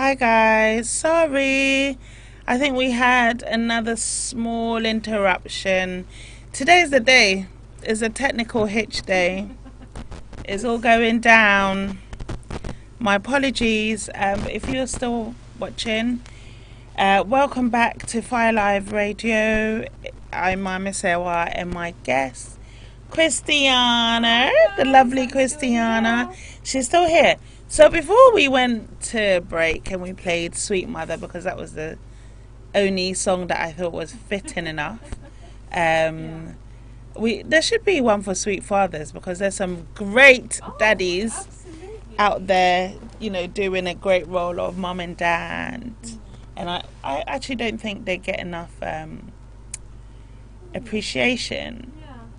Hi guys, sorry. I think we had another small interruption. Today's the day. It's a technical hitch day. It's all going down. My apologies. If you're still watching, welcome back to Fire Live Radio. I'm Mama Sewa and my guest, Christiana, the lovely Christiana. She's still here. So before we went to break and we played Sweet Mother because that was the only song that I thought was fitting enough. There should be one for Sweet Fathers because there's some great daddies out there, doing a great role of mum and dad. And I actually don't think they get enough appreciation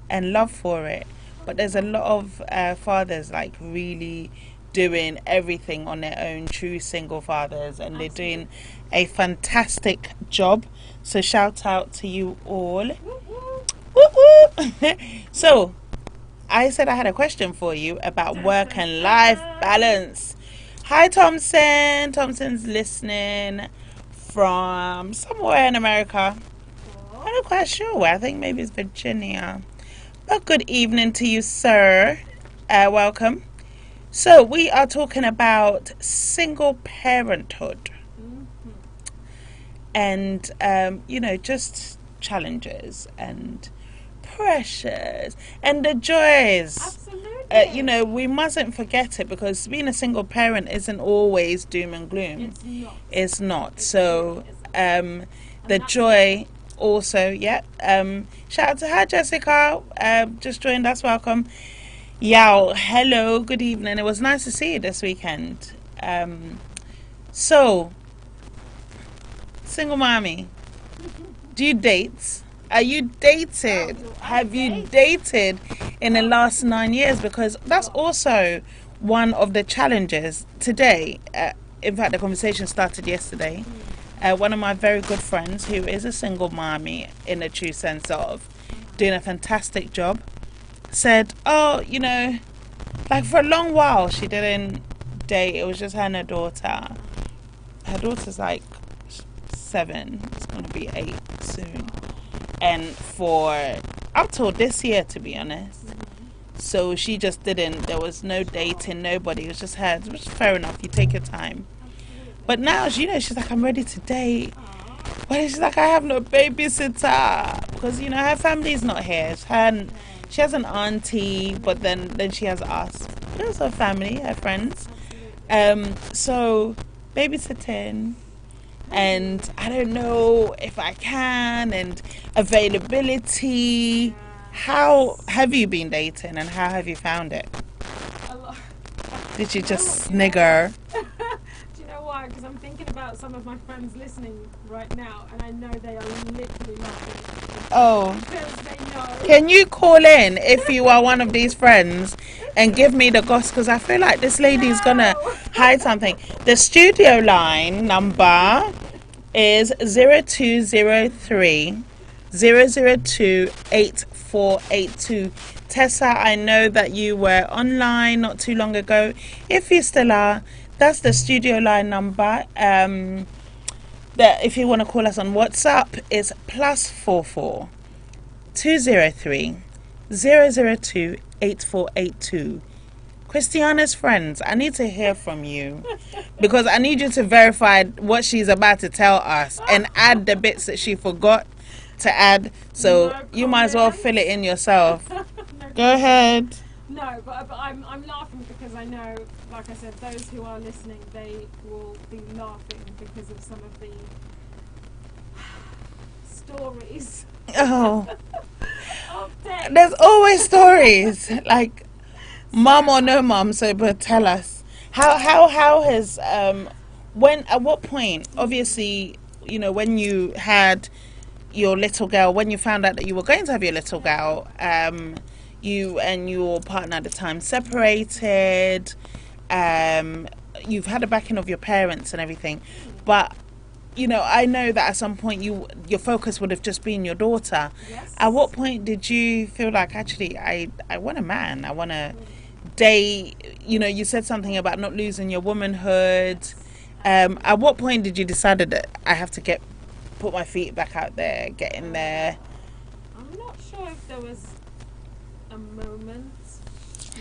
and love for it. But there's a lot of fathers like really doing everything on their own, true single fathers, and they're doing a fantastic job. So shout out to you all. So I said I had a question for you about work and life balance. Hi Thompson. Thompson's listening from somewhere in America. I'm not quite sure where. I think maybe it's Virginia. Well, good evening to you, sir. Welcome. So we are talking about single parenthood and, just challenges and pressures and the joys. Absolutely. We mustn't forget it because being a single parent isn't always doom and gloom. It's not. So the joy also, shout out to her, Jessica. Just joined us. Welcome. Yow, hello, good evening. It was nice to see you this weekend. So, single mommy, do you date? Are you dated? Have you dated in the last 9 years? Because that's also one of the challenges today. In fact, the conversation started yesterday. One of my very good friends who is a single mommy in the true sense of doing a fantastic job said, like for a long while she didn't date. It was just her and her daughter. Her daughter's like 7. It's going to be 8 soon. And for up till this year, to be honest. So she just didn't. There was no dating, nobody. It was just her. Which is fair enough. You take your time. But now, she's like, I'm ready to date. But she's like, I have no babysitter. Because, her family's not here. She has an auntie, but then she has us. There's her family, her friends. So, babysitting. And I don't know if I can. And availability. How have you been dating and how have you found it? A lot. Did you just snigger? Do you know why? Because I'm thinking about some of my friends listening right now, and I know they are literally laughing. Oh. Because they know. Can you call in if you are one of these friends and give me the gossip? Because I feel like this lady's gonna hide something. The studio line number is 0203 002 8482. Tessa, I know that you were online not too long ago. If you still are, that's the studio line number. That if you want to call us on WhatsApp, it's +44 203 002 8482. Christiana's friends, I need to hear from you because I need you to verify what she's about to tell us and add the bits that she forgot to add. So you might as well fill it in yourself. Go ahead. No, but I'm laughing because I know, like I said, those who are listening, they will be laughing because of some of the stories. Oh, Of dates. there's always stories like mom or no mom. So, but tell us how has when at what point? Obviously, when you had your little girl, when you found out that you were going to have your little girl, you and your partner at the time separated. You've had the backing of your parents and everything, but I know that at some point your focus would have just been your daughter. Yes. At what point did you feel like actually I want a man? I want to date. You said something about not losing your womanhood. At what point did you decide that I have to put my feet back out there, get in there? I'm not sure if there was a moment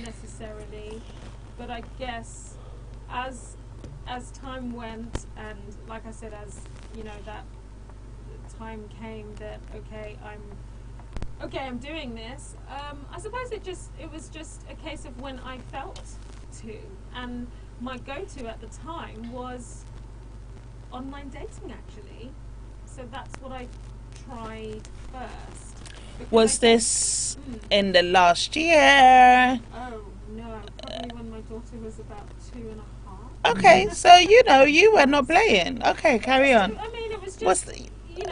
necessarily, but I guess as time went, and like I said, as you know, that time came that I'm doing this. I suppose it was just a case of when I felt to, and my go-to at the time was online dating, actually. So that's what I tried first. Was this in the last year? Oh no, probably when my daughter was about 2.5. Okay, so you were not playing. Okay, carry on. I mean, it was just. What's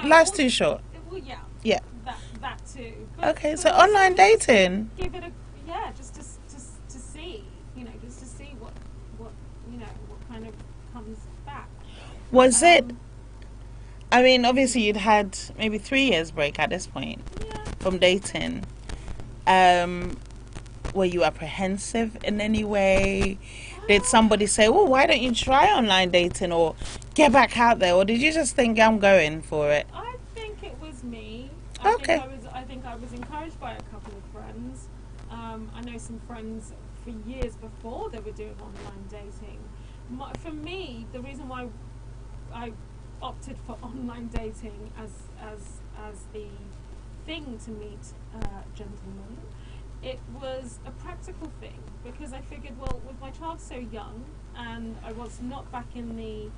life's too short? Well, yeah. Yeah. That too. Okay, so online dating. Give it just to see, just to see what what kind of comes back. Was it? I mean, obviously you'd had maybe 3 years break at this point from dating. Were you apprehensive in any way? Did somebody say, "Oh, why don't you try online dating or get back out there?" Or did you just think, "I'm going for it"? I think it was me. Okay. I think I was encouraged by a couple of friends. I know some friends for years before they were doing online dating. For me, the reason why I opted for online dating as the thing to meet gentlemen, it was a practical thing, because I figured, well, with my child so young and I was not back in the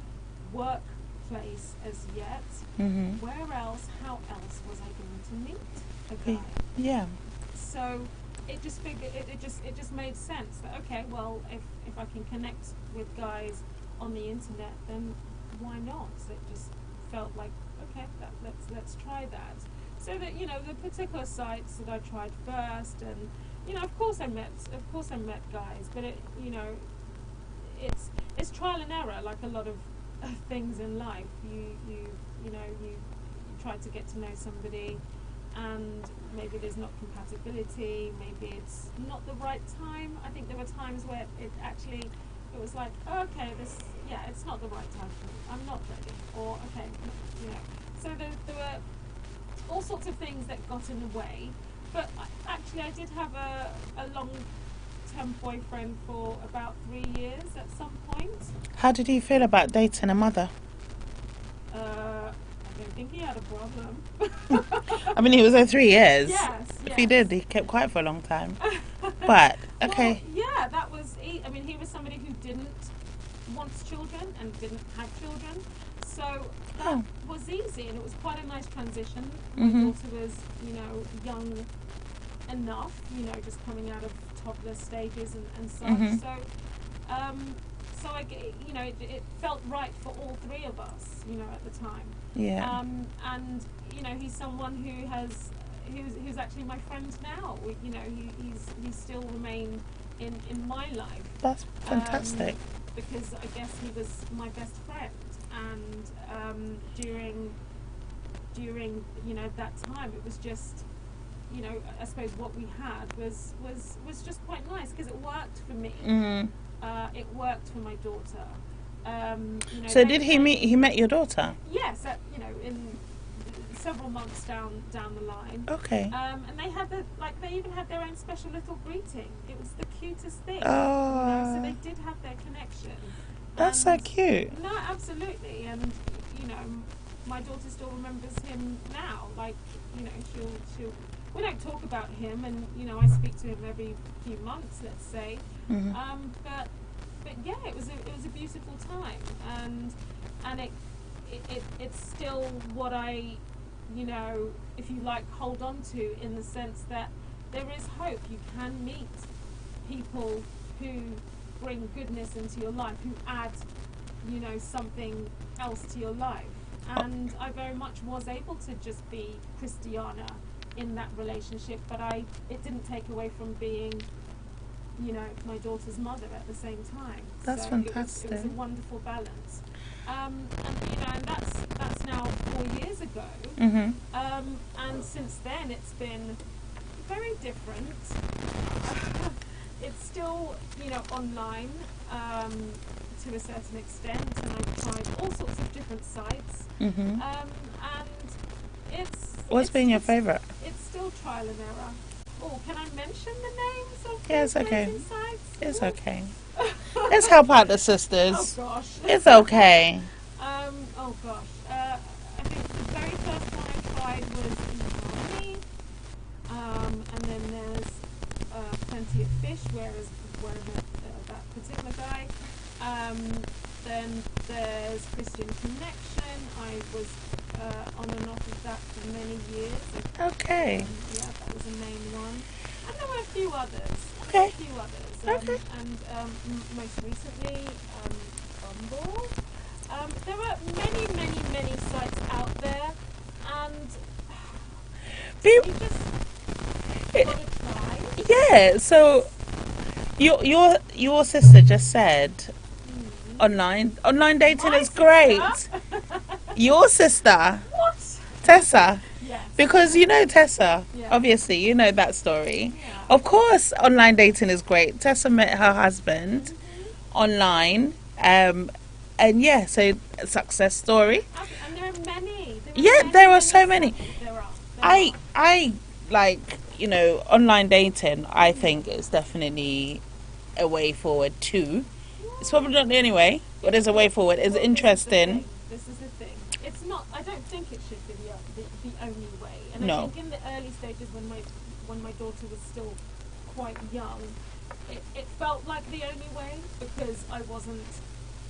workplace as yet, how else was I going to meet a guy? Yeah. So it just made sense that, okay, well, if I can connect with guys on the internet, then why not? So it just felt like, okay, let's try that. So that, the particular sites that I tried first, and of course I met guys, but it's trial and error, like a lot of things in life. You try to get to know somebody, and maybe there's not compatibility, maybe it's not the right time. I think there were times where it was like, oh, okay, it's not the right time for me. I'm not ready, or okay, So there were all sorts of things that got in the way. But I did have a long-term boyfriend for about 3 years at some point. How did he feel about dating a mother? I don't think he had a problem. I mean, he was there 3 years. Yes. If he did, he kept quiet for a long time. But, okay. Well, that was... he was somebody who didn't want children and didn't have children. So that was easy, and it was quite a nice transition. My daughter was, young enough, just coming out of toddler stages and such. So it felt right for all three of us, at the time. Yeah. And he's someone who's actually my friend now. He's still remained in my life. That's fantastic. Because I guess he was my best friend, and during that time, it was just, I suppose what we had was just quite nice, because it worked for me. It worked for my daughter. So did he met your daughter? Yes, in several months down the line. Okay. And they even had their own special little greeting. It was the cutest thing. Oh. So they did have their connection. That's so cute. No, absolutely. And my daughter still remembers him now. She'll we don't talk about him, and I speak to him every few months, let's say. But yeah, it was a beautiful time, and it's still what I, if you like, hold on to, in the sense that there is hope. You can meet people who bring goodness into your life, who add, something else to your life. And I very much was able to just be Christiana in that relationship, but it didn't take away from being, my daughter's mother at the same time. That's fantastic. It was a wonderful balance. And that's now 4 years ago. And since then, it's been very different. It's still, online, to a certain extent, and I've tried all sorts of different sites. Mm-hmm. And What's been your favourite? It's still trial and error. Oh, can I mention the names of Yeah, it's these okay. dating sites? It's okay. Let's help out the sisters. Oh gosh. It's okay. Oh gosh. I think the very first one I tried was Economy. And then there's Plenty of Fish, where I met that particular guy. Then there's Christian Connection. I was on and off of that for many years. Okay. Yeah, that was the main one. And there were a few others. Okay. A few others. Okay. And most recently, Bumble. There are many, many, many sites out there, and you just gotta try. Yeah. So your sister just said online dating My is great. sister? Your sister, What? Tessa. Yes. Because you know Tessa, Yeah. obviously, you know that story. Yeah. Of course, online dating is great. Tessa met her husband online, and yeah, so success story. And there are many. There are so many. There are. I like, you know, online dating. I think is definitely a way forward too. It's probably not the only way, but there's a way forward. It's interesting. This is the thing. It's not. I don't think it should be the only way. And No. I think in the early stages when my daughter was still quite young, it felt like the only way because I wasn't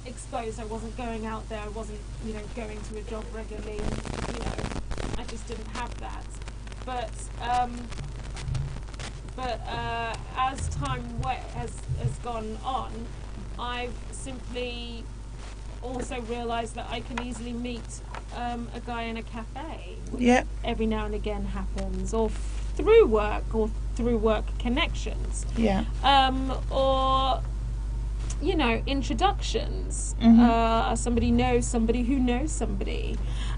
exposed. I wasn't going out there. I wasn't, you know, going to a job regularly. And, you know, I just didn't have that. But as time has gone on, I've simply also realised that I can easily meet a guy in a cafe, which Yeah. every now and again happens, or through work connections, Yeah. or you know, introductions. Mhm. Somebody knows somebody who knows somebody.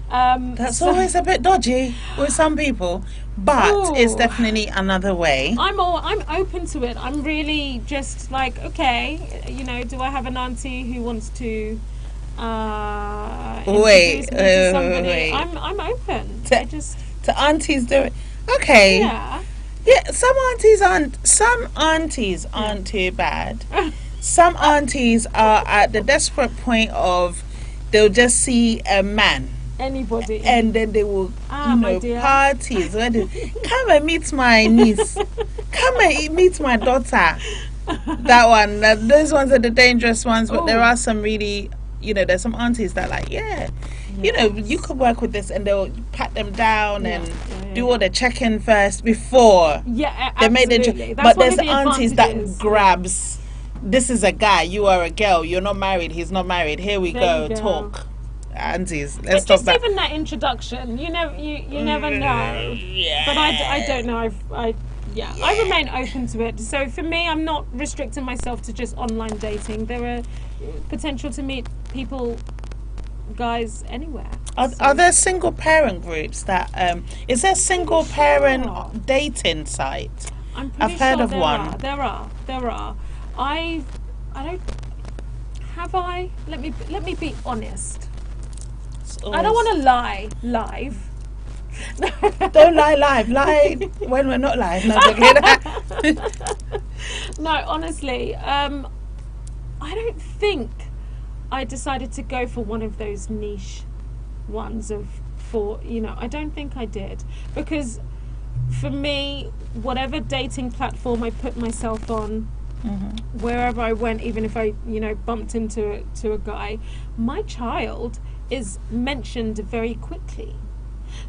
That's so always a bit dodgy with some people, but it's Ooh. definitely another way. I'm open to it. I'm really just like, okay, you know, do I have an auntie who wants to Wait, introduce me to somebody? wait. I'm open. To- I just To aunties do it. Okay. yeah. Yeah, some aunties aren't too bad. Some aunties are at the desperate point of they'll just see a man Anybody. and then they will, Ah, you my know, dear. parties. Where they, come and meet my niece. Come and meet my daughter. That one. Those ones are the dangerous ones, but there Ooh. are some really, you know, there's some aunties that like, yeah, you know, you could work with this, and they'll pat them down Yeah, and yeah, do yeah. all the check-in first before Yeah, they make the absolutely. That's but one there's of the aunties advantages. that grabs, this is a guy, you are a girl, you're not married, he's not married, here we There go, you go. talk. Aunties, But let's talk just about even that introduction, you never know. yeah. But I don't know. I remain open to it. So for me, I'm not restricting myself to just online dating. There are potential to meet people, guys, anywhere. Are there single parent groups that is there single Sure. parent dating site? I'm pretty I've heard sure of there one. Are. There are. I don't. Have I? Let me be honest. I don't want to lie live. Don't lie live. Lie when we're not live. No, joking. No, honestly, I don't think I decided to go for one of those niche ones I don't think I did, because for me, whatever dating platform I put myself on, wherever I went, even if I, bumped into a guy, my child is mentioned very quickly.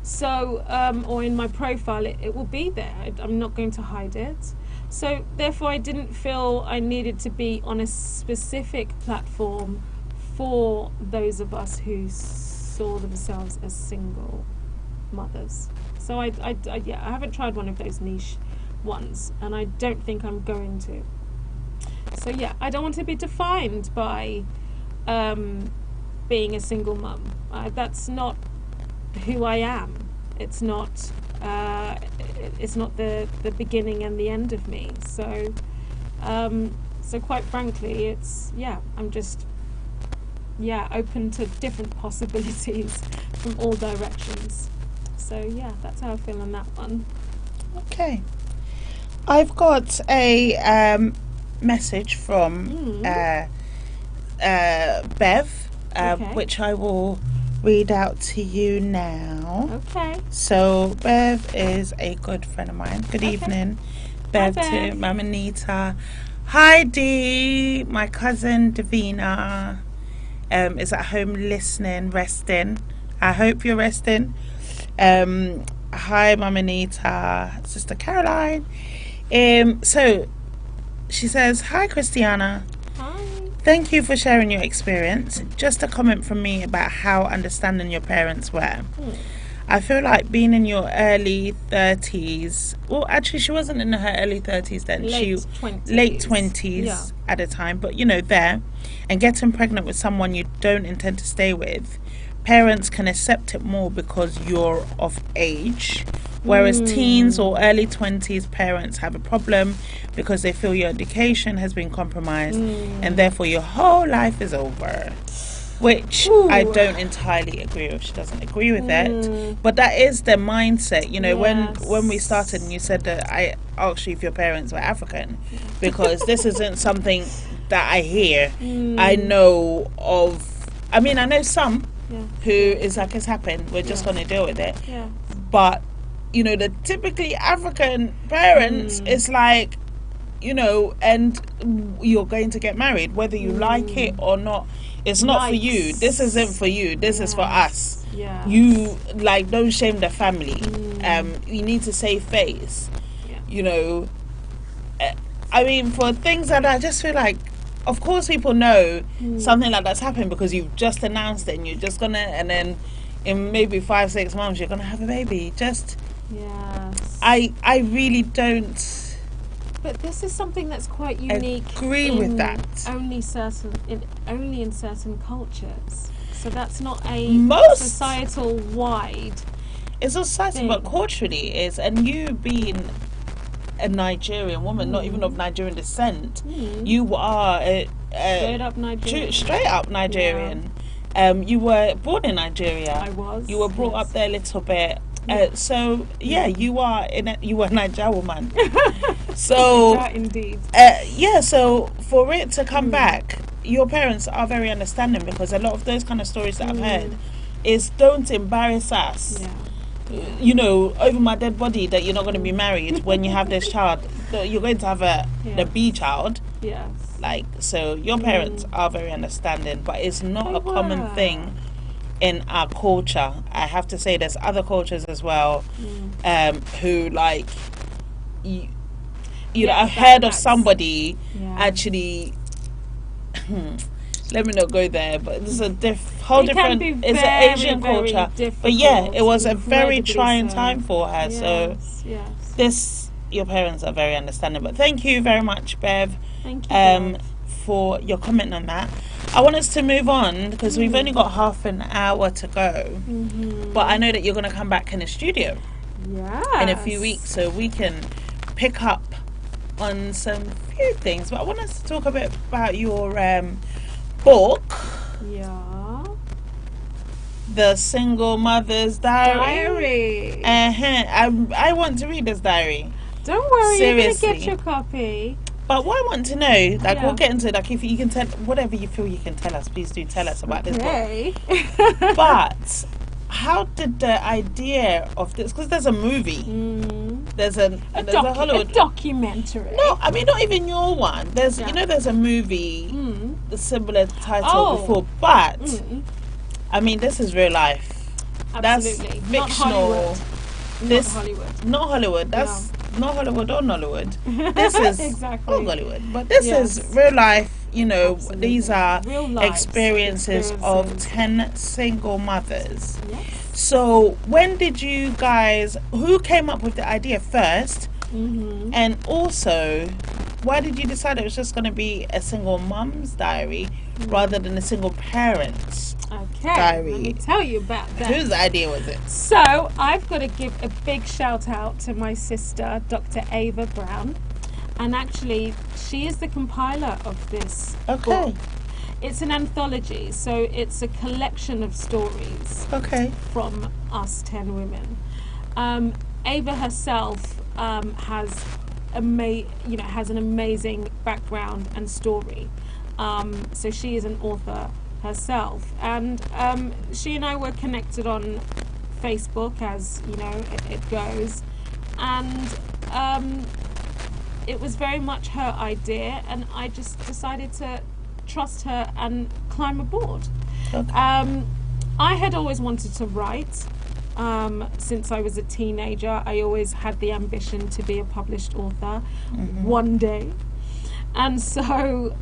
So, or in my profile, it will be there. I'm not going to hide it. So, therefore, I didn't feel I needed to be on a specific platform for those of us who saw themselves as single mothers. So, I haven't tried one of those niche ones, and I don't think I'm going to. So, yeah, I don't want to be defined by being a single mum. That's not who I am. It's not the beginning and the end of me. So so quite frankly, I'm just open to different possibilities from all directions. So yeah, that's how I feel on that one. Okay. I've got a message from Bev, Okay. which I will read out to you now. Okay. So Bev is a good friend of mine. Good Okay. evening, Bev, Bev. to Mama Nita. Hi Dee, my cousin Davina is at home listening, resting. I hope you're resting. Hi Mama Nita, Sister Caroline. So she says, hi Christiana. Hi. Thank you for sharing your experience. Just a comment from me about how understanding your parents were. I feel like being in your early 30s. Well, actually, she wasn't in her early 30s then. Late 20s at the time. But, there. And getting pregnant with someone you don't intend to stay with. Parents can accept it more because you're of age. Whereas teens or early 20s parents have a problem because they feel your education has been compromised and therefore your whole life is over. Which I don't entirely agree with. She doesn't agree with it. But that is the mindset. When we started and you said that I asked you if your parents were African, because this isn't something that I hear. I know some who is like, it's happened. We're just going to deal with it. Yeah. But, the typically African parents, it's like, and you're going to get married, whether you like it or not. It's not for you. This isn't for you. This is for us. Yeah. You, don't shame the family. You need to save face. Yeah. For things like that, I just feel like, of course people know something like that's happened because you've just announced it and you're just gonna, and then in maybe 5-6 months you're gonna have a baby. Yes. I really don't. But this is something that's quite unique. Agree with that. Only in certain cultures. So that's not a societal wide. It's a societal, but culturally is. And you being a Nigerian woman, not even of Nigerian descent, you are straight up Nigerian. Straight up Nigerian. Yeah. You were born in Nigeria. I was. You were brought up there a little bit. You are you are a Nigerian woman. So that indeed. So for it to come back, your parents are very understanding because a lot of those kind of stories that I've heard is don't embarrass us. Yeah. Over my dead body that you're not going to be married when you have this child. You're going to have the B child. Yes. So your parents are very understanding, but it's not a common thing in our culture. I have to say there's other cultures as well who I've heard of somebody actually let me not go there, but this is a whole different, it's an Asian culture, but it was a very trying time for her. Your parents are very understanding. But thank you very much, Bev. Thank you, for your comment on that. I want us to move on because we've only got half an hour to go. But I know that you're going to come back in the studio in a few weeks, so we can pick up on some few things. But I want us to talk a bit about your book. Yeah. The Single Mother's Diary. I want to read this diary. Don't worry, Seriously. you're going to get your copy. But what I want to know, we'll get into it, if you can tell, whatever you feel you can tell us, please do tell us about this book. But how did the idea of this, because there's a movie, there's a Hollywood documentary. No, I mean not even your one. There's there's a movie, the similar title before, but I mean this is real life. Absolutely. That's fictional. Not Hollywood. That's not Hollywood or Nollywood. This is exactly. all Hollywood, but this is real life. Absolutely. These are real experiences of 10 single mothers. Yes. So when did you guys, who came up with the idea first? And also, why did you decide it was just going to be a single mum's diary rather than a single parent's diary? Let me tell you about that. Whose idea was it? So I've got to give a big shout out to my sister, Dr. Ava Brown. And actually, she is the compiler of this book. it's an anthology, so it's a collection of stories Okay. from us 10 women. Ava herself has has an amazing background and story. So she is an author herself, and she and I were connected on Facebook, as you know it goes, and it was very much her idea, and I just decided to trust her and climb aboard. Okay. I had always wanted to write. Since I was a teenager, I always had the ambition to be a published author one day. And so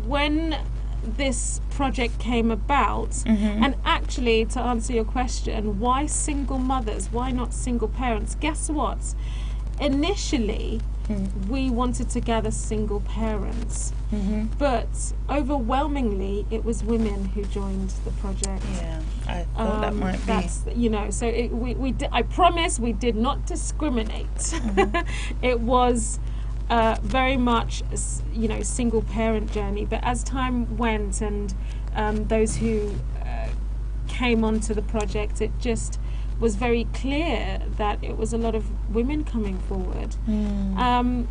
when this project came about, and actually to answer your question, why single mothers, why not single parents? Guess what? Initially, we wanted to gather single parents, but overwhelmingly it was women who joined the project. Yeah, I thought that might be. That's, so I promise we did not discriminate. It was very much single parent journey, but as time went and those who came onto the project, it just was very clear that it was a lot of women coming forward, and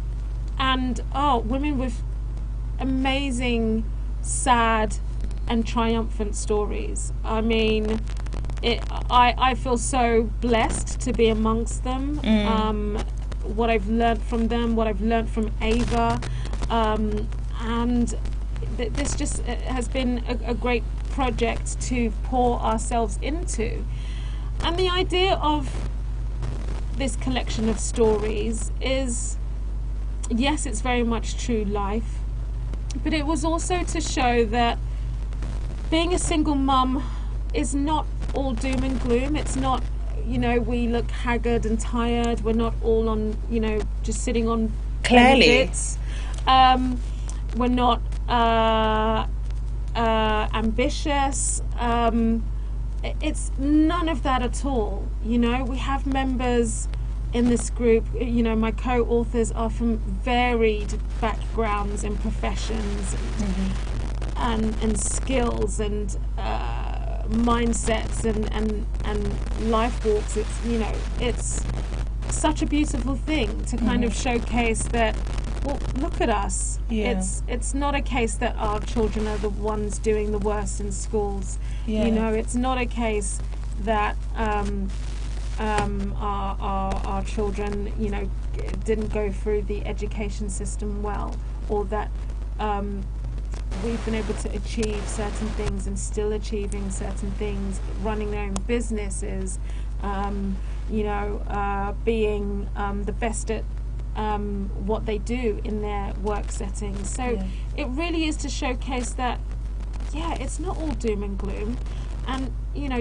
women with amazing, sad and triumphant stories. I mean, I feel so blessed to be amongst them. What I've learned from them, what I've learned from Ava, and this just has been a great project to pour ourselves into. And the idea of this collection of stories is, yes, it's very much true life, but it was also to show that being a single mum is not all doom and gloom. It's not, we look haggard and tired. We're not all on, just sitting on Clearly. benefits. We're not ambitious. It's none of that at all. We have members in this group, my co-authors are from varied backgrounds and professions and skills and mindsets and life walks. It's such a beautiful thing to kind of showcase that, well, look at us. Yeah. It's not a case that our children are the ones doing the worst in schools. Yeah. It's not a case that our children, didn't go through the education system well, or that we've been able to achieve certain things and still achieving certain things, running their own businesses, being the best at what they do in their work settings. So it really is to showcase that, it's not all doom and gloom. And,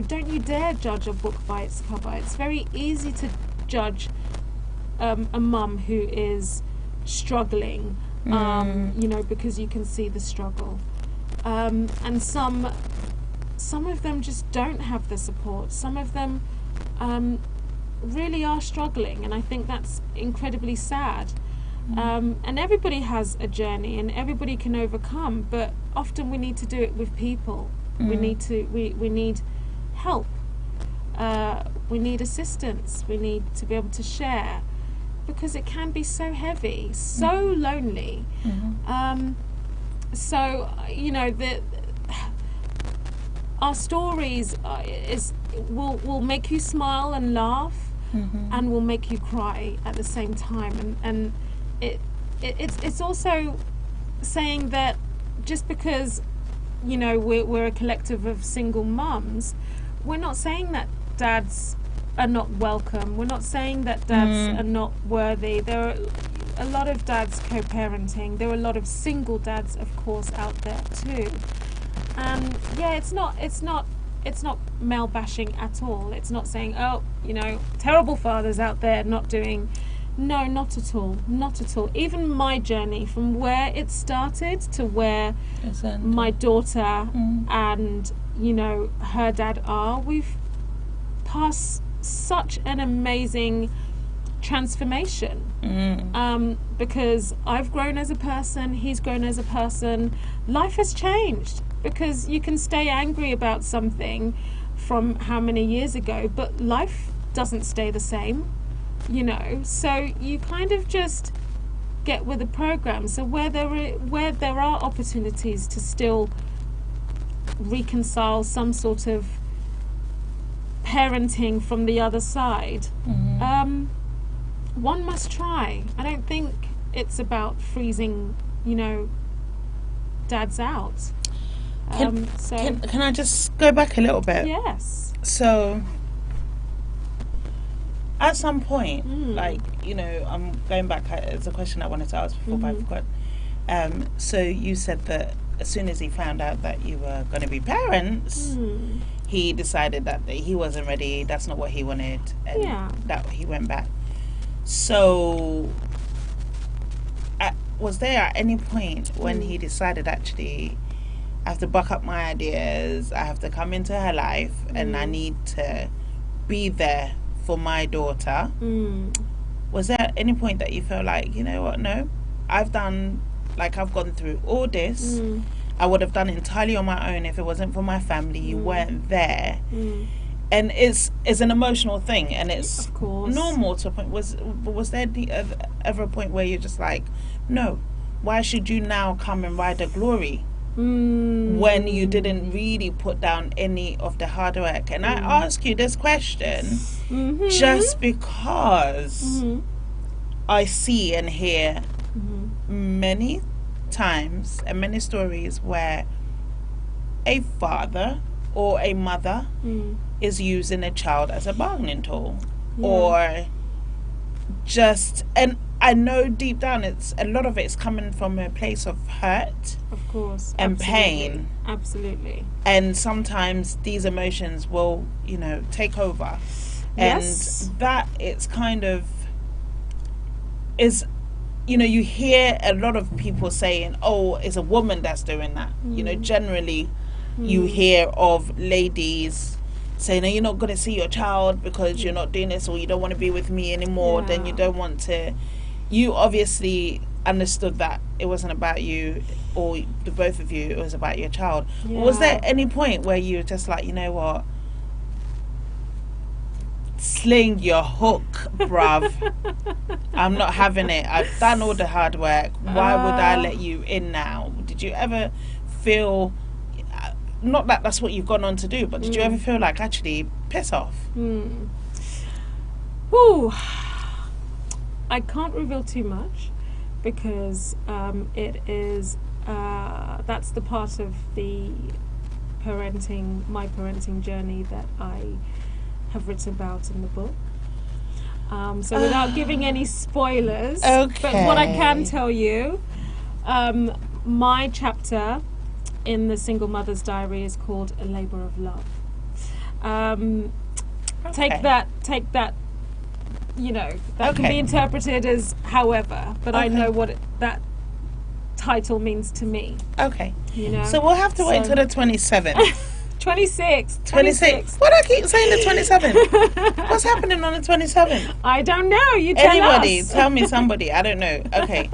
don't you dare judge a book by its cover. It's very easy to judge a mum who is struggling, because you can see the struggle. And some of them just don't have the support. Some of them really are struggling, and I think that's incredibly sad. And everybody has a journey and everybody can overcome, but often we need to do it with people. We need help, we need assistance, we need to be able to share, because it can be so heavy, so lonely. Our stories will make you smile and laugh, and will make you cry at the same time, and it's also saying that just because we're a collective of single mums, we're not saying that dads are not welcome. We're not saying that dads are not worthy. There are a lot of dads co-parenting. There are a lot of single dads, of course, out there too. And it's not male bashing at all. It's not saying, terrible fathers out there not doing. No, not at all. Not at all. Even my journey from where it started to where my daughter and, her dad are, we've passed such an amazing transformation. Because I've grown as a person, he's grown as a person. Life has changed, because you can stay angry about something from how many years ago, but life doesn't stay the same, you know. So you kind of just get with the program. So where there are opportunities to still reconcile some sort of parenting from the other side, one must try. I don't think it's about freezing, you know, dads out. Can I just go back a little bit? Yes. So at some point, like, you know, I'm going back, it's a question I wanted to ask before, but I forgot. So you said that as soon as he found out that you were going to be parents, he decided that he wasn't ready, that's not what he wanted, and that he went back. So was there at any point when he decided, actually, I have to buck up my ideas, I have to come into her life, and I need to be there for my daughter? Was there any point that you felt like, you know what, no, I've gone through all this, I would have done it entirely on my own if it wasn't for my family, you weren't there? And it's an emotional thing, and it's of course normal to a point. Was there ever a point where you're just like, no, why should you now come and ride the glory when you didn't really put down any of the hard work? And I ask you this question just because I see and hear many times and many stories where a father or a mother is using a child as a bargaining tool, or just, and I know deep down it's a lot of it's coming from a place of hurt, of course, and pain, absolutely. And sometimes these emotions will, you know, take over, and that it's kind of is, you know, you hear a lot of people saying, oh, it's a woman that's doing that. You know, generally you hear of ladies saying, no, you're not going to see your child because you're not doing this, or you don't want to be with me anymore, then you don't want to. You obviously understood that it wasn't about you or the both of you, it was about your child. Was there any point where you were just like, you know what, sling your hook, bruv, I'm not having it, I've done all the hard work, why would I let you in now? Did you ever feel, not that that's what you've gone on to do, but did you ever feel like, actually, piss off? Ooh, I can't reveal too much, because it is that's the part of the my parenting journey that I have written about in the book. So without giving any spoilers, but what I can tell you, my chapter in the Single Mother's Diary is called A Labour of Love. Take that, you know, that can be interpreted as however, but I know what that title means to me. You know? So we'll have to wait till the 27th. 26. What I keep saying the 27th? What's happening on the 27th? I don't know. You tell Anybody, us. tell me, somebody. I don't know. Okay.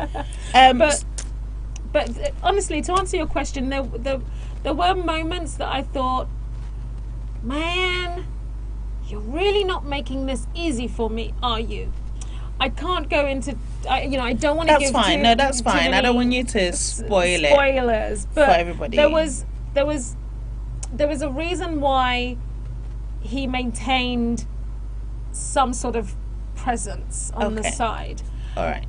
But honestly, to answer your question, there were moments that I thought, man, you're really not making this easy for me, are you? I can't go into, I don't want to give. That's fine. No, that's fine. I don't want you to spoilers, but for everybody. There was a reason why he maintained some sort of presence on the side. All right.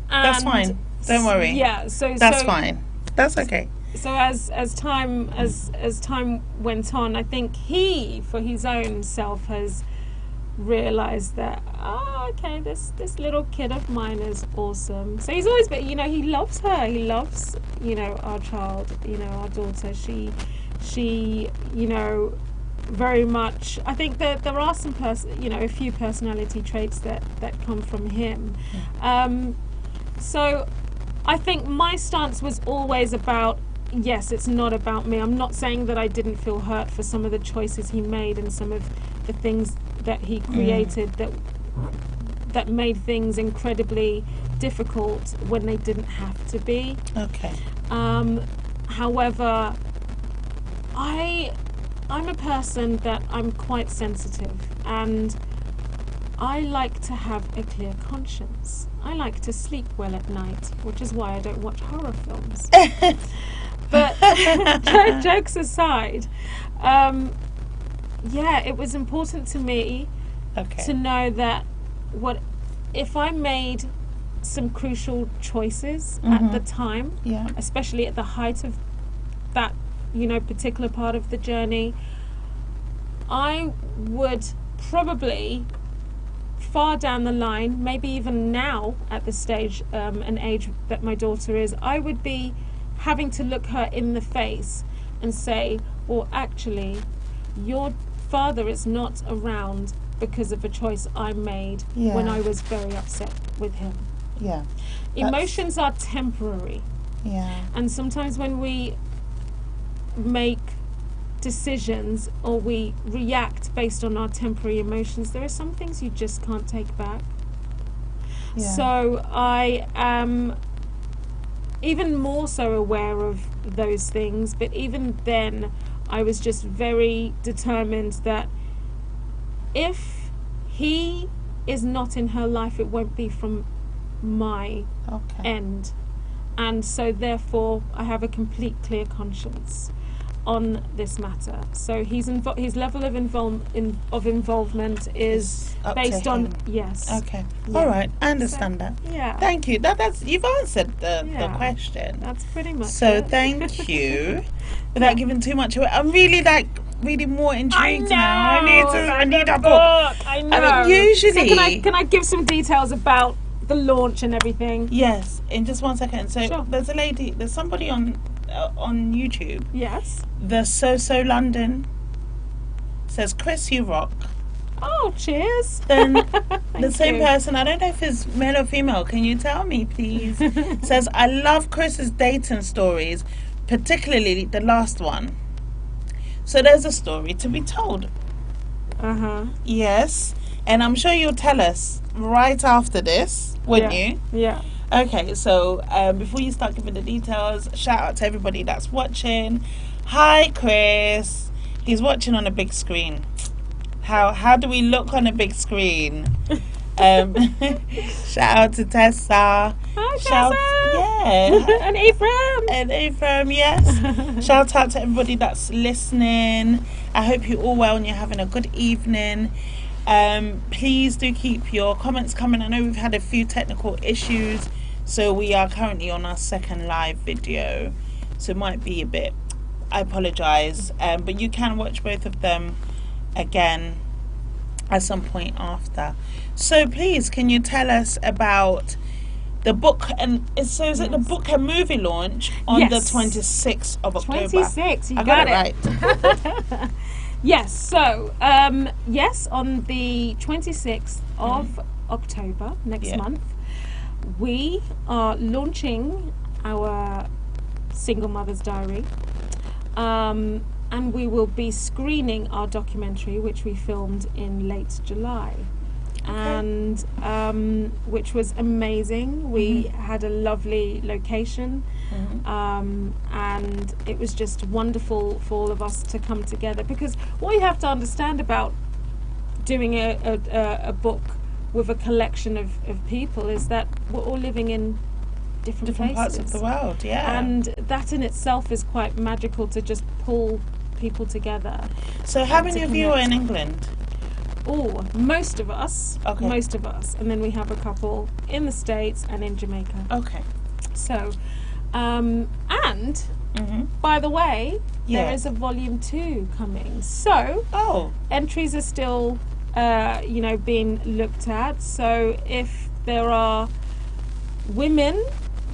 That's fine. Don't worry. Yeah. That's fine. That's okay. So as time went on, I think he, for his own self, has realized that this little kid of mine is awesome. So he's always been, he loves her. He loves our child, our daughter. She very much. I think that there are some a few personality traits that come from him. So I think my stance was always about, yes, it's not about me. I'm not saying that I didn't feel hurt for some of the choices he made and some of the things that he created that that made things incredibly difficult when they didn't have to be. Okay. However, I'm a person that I'm quite sensitive, and I like to have a clear conscience. I like to sleep well at night, which is why I don't watch horror films. But jokes aside, it was important to me to know that if I made some crucial choices at the time, especially at the height of that, particular part of the journey, I would probably far down the line, maybe even now at the stage and age that my daughter is, I would be having to look her in the face and say, well, actually, your father is not around because of a choice I made when I was very upset with him. Yeah. Emotions are temporary. Yeah. And sometimes when we make decisions or we react based on our temporary emotions, there are some things you just can't take back. So I am even more so aware of those things, but even then I was just very determined that if he is not in her life, it won't be from my end. And so therefore I have a complete clear conscience on this matter. So his level of involvement is based on Okay. All right, I understand that. Yeah. Thank you. That's you've answered the question. That's pretty much so it. Thank you. Without giving too much away, I'm really really more intrigued now. I need a book. I know. I mean, usually, so can I give some details about the launch and everything? Yes, in just 1 second. So sure. there's somebody on YouTube. Yes. The So London says, Chris, you rock. Oh, cheers. Then the same person, I don't know if it's male or female, can you tell me please? Says, I love Chris's dating stories, particularly the last one. So there's a story to be told. Yes. And I'm sure you'll tell us right after this, wouldn't you? Yeah. Okay, so before you start giving the details, shout out to everybody that's watching. Hi, Chris. He's watching on a big screen. How do we look on a big screen? Shout out to Tessa. Hi, Tessa. Yeah. And Ephraim, yes. Shout out to everybody that's listening. I hope you're all well and you're having a good evening. Please do keep your comments coming. I know we've had a few technical issues, so we are currently on our second live video, so it might be a bit, I apologize, but you can watch both of them again at some point after. So please, can you tell us about the book and is it the book and movie launch on the 26th of October? 26, I got it right. Yes, so yes, on the 26th of October next month, we are launching our Single Mother's Diary, and we will be screening our documentary, which we filmed in late July. And which was amazing. We had a lovely location, and it was just wonderful for all of us to come together, because what you have to understand about doing a book with a collection of people is that we're all living in different places, parts of the world, and that in itself is quite magical to just pull people together. So how many of you are in England? Oh, most of us. Okay. Most of us. And then we have a couple in the States and in Jamaica. Okay. So, and by the way, there is a volume 2 coming. So, entries are still, being looked at. So if there are women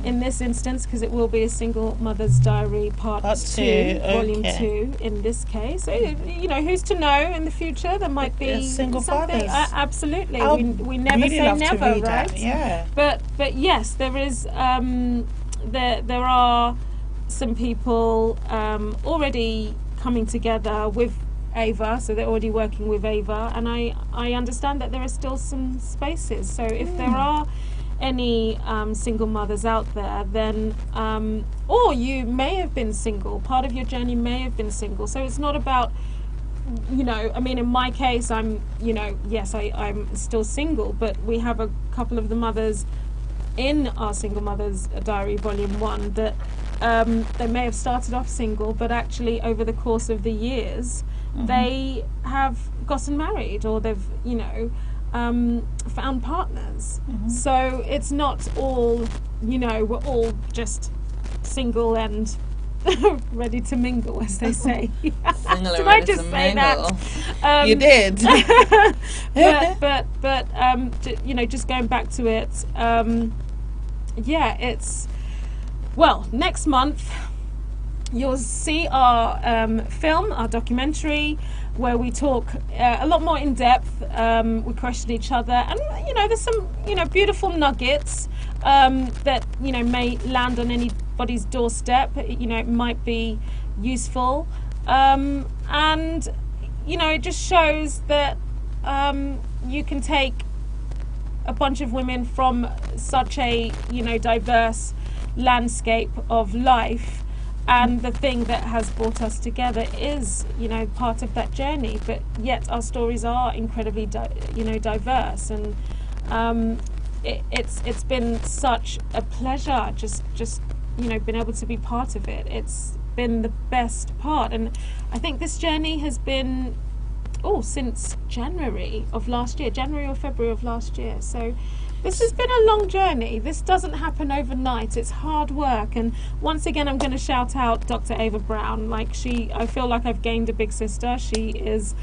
in this instance, because it will be a Single Mother's Diary part 2, volume 2 in this case. So, who's to know in the future? There might be single something. fathers. Absolutely, we never really say love never, to read right? that. Yeah. But yes, there is. There are some people already coming together with Ava, so they're already working with Ava, and I understand that there are still some spaces. So if there are any single mothers out there, then or you may have been single, part of your journey may have been single, so it's not about, you know, I mean, in my case, I'm, you know, yes, I'm still single, but we have a couple of the mothers in our Single Mothers Diary Volume 1 that they may have started off single, but actually over the course of the years they have gotten married, or they've, you know, found partners. So it's not all, you know, we're all just single and ready to mingle, as they say. Did I just say that? You did. but you know, just going back to it, yeah, it's, well, next month you'll see our film, our documentary, where we talk a lot more in depth. We question each other, and, you know, there's some, you know, beautiful nuggets that, you know, may land on anybody's doorstep. You know, it might be useful, and, you know, it just shows that you can take a bunch of women from such a, you know, diverse landscape of life, and the thing that has brought us together is, you know, part of that journey, but yet our stories are incredibly you know, diverse, and it's been such a pleasure just you know, been able to be part of it. It's been the best part, and I think this journey has been since January or February of last year. So this has been a long journey. This doesn't happen overnight. It's hard work. And once again, I'm going to shout out Dr. Ava Brown. Like, I feel like I've gained a big sister. She is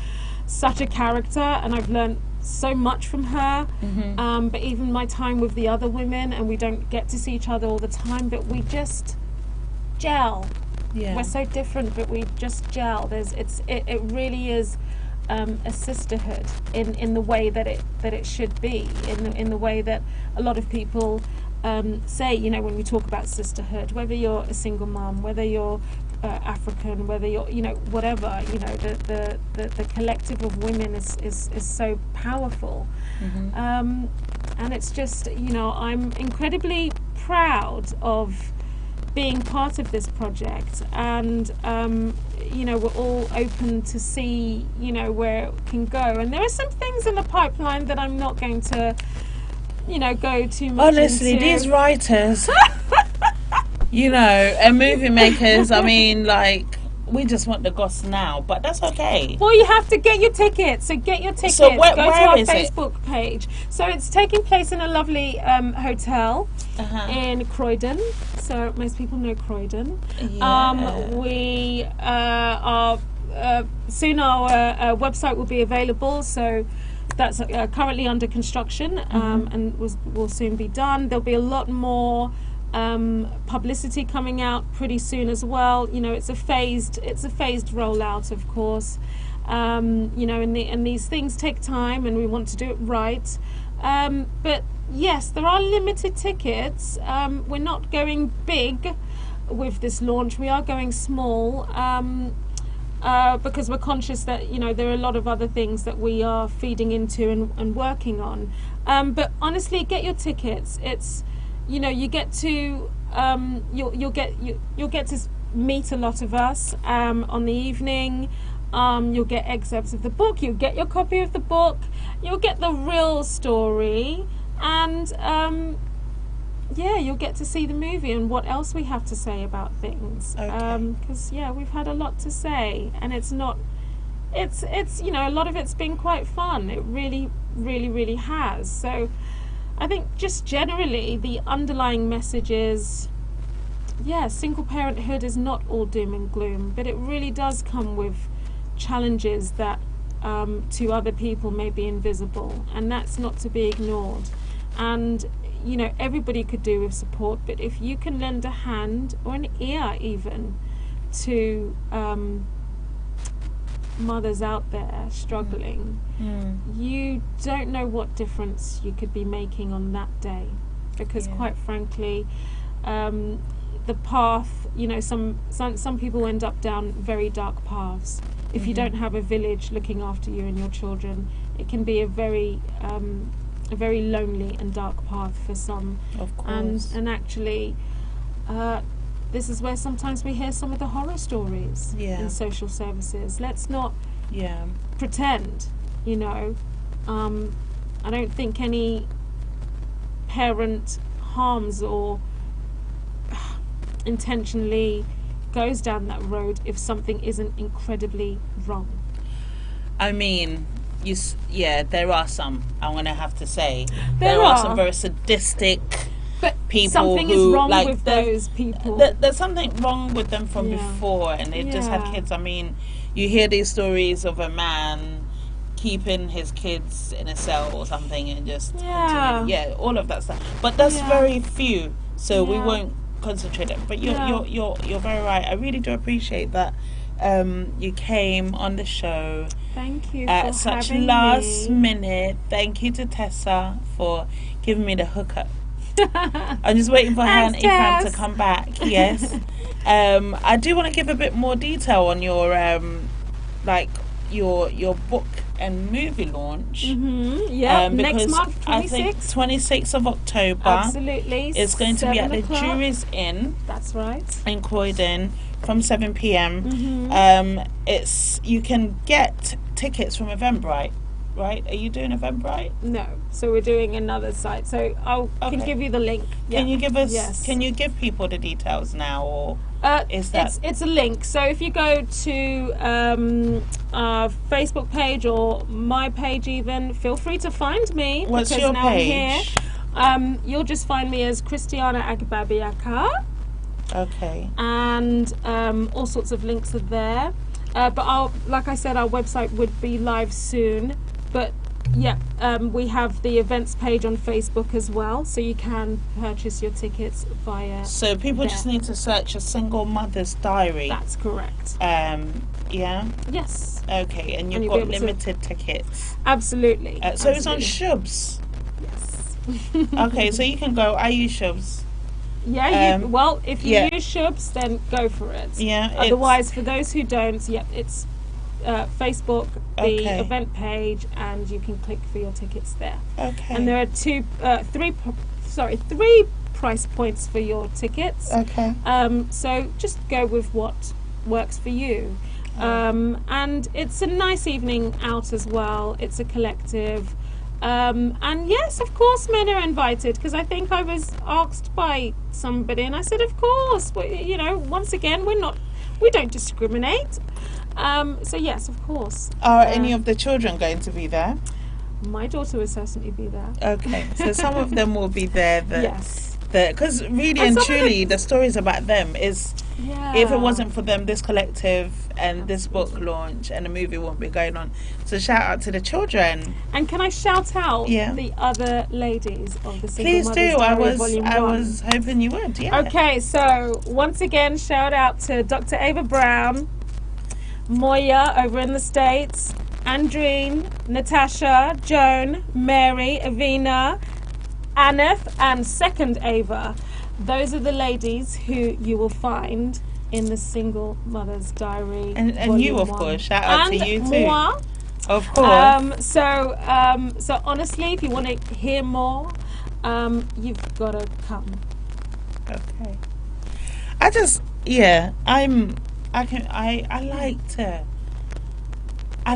such a character, and I've learned so much from her. But even my time with the other women, and we don't get to see each other all the time, but we just gel. We're so different, but we just gel. It really is a sisterhood in the way that it should be, in the way that a lot of people say, you know, when we talk about sisterhood, whether you're a single mom, whether you're African, whether you're, you know, whatever, you know, the collective of women is so powerful. And it's just, you know, I'm incredibly proud of being part of this project, and you know, we're all open to see, you know, where it can go, and there are some things in the pipeline that I'm not going to, you know, go too much Honestly, into. these writers, you know, and movie makers, I mean, like, we just want the goss now, but that's okay. Well, you have to get your tickets. So get your tickets. So go to our is Facebook page. So it's taking place in a lovely hotel in Croydon. So most people know Croydon. We are soon. Our website will be available. So that's currently under construction, and will soon be done. There'll be a lot more publicity coming out pretty soon as well. You know, it's a phased rollout, of course. You know, and these things take time, and we want to do it right. But yes, there are limited tickets. We're not going big with this launch. We are going small, because we're conscious that, you know, there are a lot of other things that we are feeding into and working on. But honestly, get your tickets. It's, you know, you get to you'll get to meet a lot of us on the evening. You'll get excerpts of the book. You'll get your copy of the book. You'll get the real story, and yeah, you'll get to see the movie and what else we have to say about things. Because yeah, we've had a lot to say, and it's you know, a lot of it's been quite fun. It really, really, really has. So I think just generally the underlying message is, yeah, single parenthood is not all doom and gloom, but it really does come with challenges that to other people may be invisible, and that's not to be ignored. And, you know, everybody could do with support, but if you can lend a hand or an ear even to mothers out there struggling, you don't know what difference you could be making on that day, because quite frankly, the path, you know, some people end up down very dark paths, if you don't have a village looking after you and your children, it can be a very lonely and dark path for some. Of course. And actually, this is where sometimes we hear some of the horror stories in social services. Let's not pretend, you know. I don't think any parent harms or intentionally goes down that road if something isn't incredibly wrong. I mean, there are some. I'm gonna have to say there are some very sadistic people. Something who, is wrong like, with those people. There's something wrong with them from before, and they just had kids. I mean, you hear these stories of a man keeping his kids in a cell or something, and just continue, all of that stuff. But that's very few, so we won't concentrate it. But you're very right. I really do appreciate that you came on the show. Thank you at for such having last me. minute. Thank you to Tessa for giving me the hookup. I'm just waiting for her and Ifan to come back. Yes. I do want to give a bit more detail on your your book and movie launch. Next month, 26th. I think 26th of October. Absolutely. It's going to be at the 7 o'clock. Jury's Inn. That's right. In Croydon from 7 p.m. You can get tickets from Eventbrite, right? Are you doing Eventbrite? No. So we're doing another site. So I can give you the link. Can you give us? Yes. Can you give people the details now, or is that? It's a link. So if you go to our Facebook page or my page, even feel free to find me. What's because your now page? I'm here. You'll just find me as Christiana Agbabiaka. Okay. And all sorts of links are there. But like I said, our website would be live soon. But we have the events page on Facebook as well, so you can purchase your tickets via. So people just need to search a single mother's diary. That's correct. Yeah. Yes. Okay, and you've got limited tickets. Absolutely. So it's on Shubs. Yes. Okay, so you can go. I use Shubs. Yeah. If you use Shubs, then go for it. Yeah. Otherwise, for those who don't, it's Facebook, the event page, and you can click for your tickets there. Okay. And there are three price points for your tickets. Okay. So just go with what works for you. And it's a nice evening out as well. It's a collective. And yes, of course, men are invited, because I think I was asked by somebody, and I said, of course. Once again, we don't discriminate. So yes, of course. Are any of the children going to be there? My daughter will certainly be there. Okay, so some of them will be there. Yes. Because really and truly, the stories about them is, if it wasn't for them, this collective and this book launch and the movie won't be going on. So shout out to the children. And can I shout out the other ladies of the Single Please Mothers do. Diary Volume 1? I was hoping you would. Yeah. Okay, so once again, shout out to Dr. Ava Brown, Moya over in the States, Andreen, Natasha, Joan, Mary, Avina, Aneth, and second Ava. Those are the ladies who you will find in the Single Mother's Diary. And you, of course. Shout out to you too. Moi. Of course. So honestly, if you want to hear more, you've got to come. Okay. I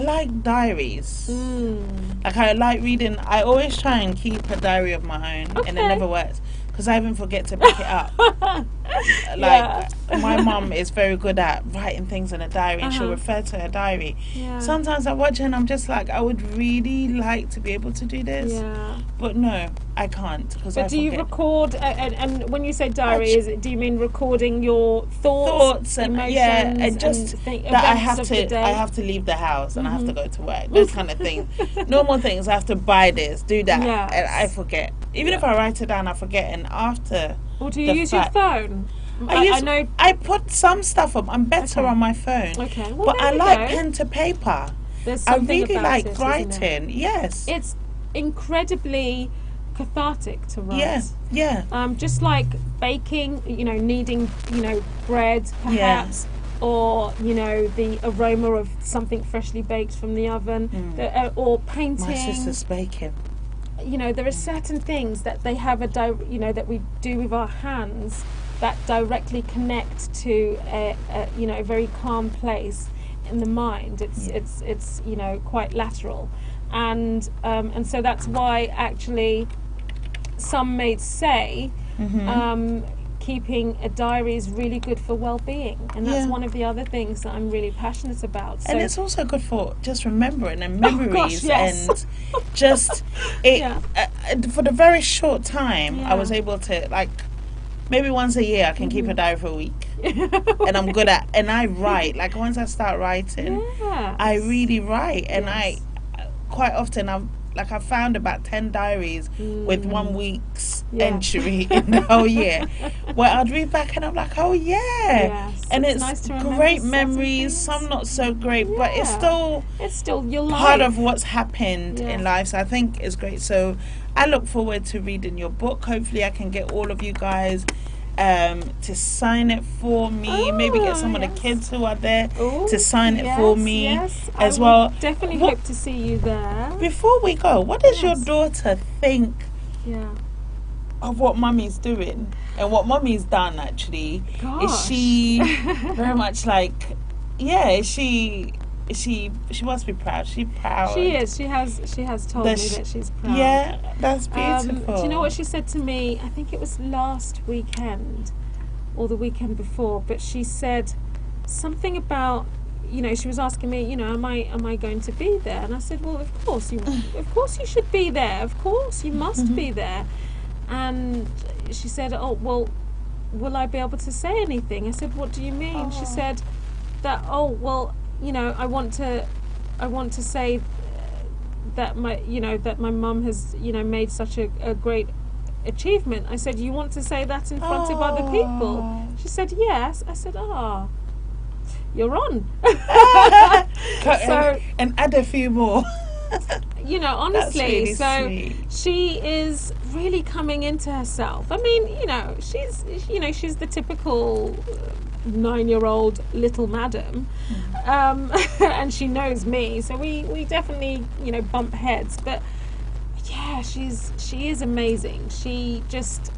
like diaries. Like, I like reading. I always try and keep a diary of my own, and it never works because I even forget to pick it up. My mum is very good at writing things in a diary, and she'll refer to her diary. Sometimes I watch her and I'm just like, I would really like to be able to do this, but no, I can't, because I forget. Do you record, and when you say diary, do you mean recording your thoughts and emotions, and just that I have to leave the house and I have to go to work, those kind of things. Normal things, I have to buy this, do that, and I forget. Even if I write it down, I forget, and after. Or do you use your phone? I put some stuff up. I'm better on my phone. Okay, well, but I like pen to paper. I really like writing. Yes, it's incredibly cathartic to write. Yeah. Just like baking, kneading, bread, perhaps. or the aroma of something freshly baked from the oven, or painting. My sister's baking. There are certain things that they have that we do with our hands that directly connect to a very calm place in the mind. It's quite lateral, and so that's why actually some may say keeping a diary is really good for well-being, and that's one of the other things that I'm really passionate about. So, and it's also good for just remembering and memories, gosh, yes. and just for the very short time I was able to, like, maybe once a year I can keep a diary for a week, and I'm good at, and I write, like, once I start writing, I really write, and I quite often I've found about 10 diaries with 1 week's entry in the whole year, where I'd read back and I'm like, oh and it's nice to great memories, some not so great, but it's still your life. Part of what's happened in life. So I think it's great. So I look forward to reading your book. Hopefully I can get all of you guys to sign it for me. Maybe get some of the kids who are there to sign it for me as well. Definitely hope to see you there. Before we go, what does your daughter think of what Mummy's doing and what Mummy's done? Actually, is she very much like? She must be proud. She's proud. She is. She has told me that she's proud. Yeah, that's beautiful. Do you know what she said to me? I think it was last weekend or the weekend before. But she said something about, she was asking me, am I going to be there? And I said, well, of course you should be there. Of course you must be there. And she said, oh well, will I be able to say anything? I said, what do you mean? She said that, oh well, I want to say that my mum has made such a great achievement. I said, you want to say that in front of other people? She said, yes. I said, you're on. and add a few more. Honestly, really so sweet. She is really coming into herself. I mean, she's the typical 9-year-old little madam, and she knows me, so we definitely bump heads. But she is amazing. She just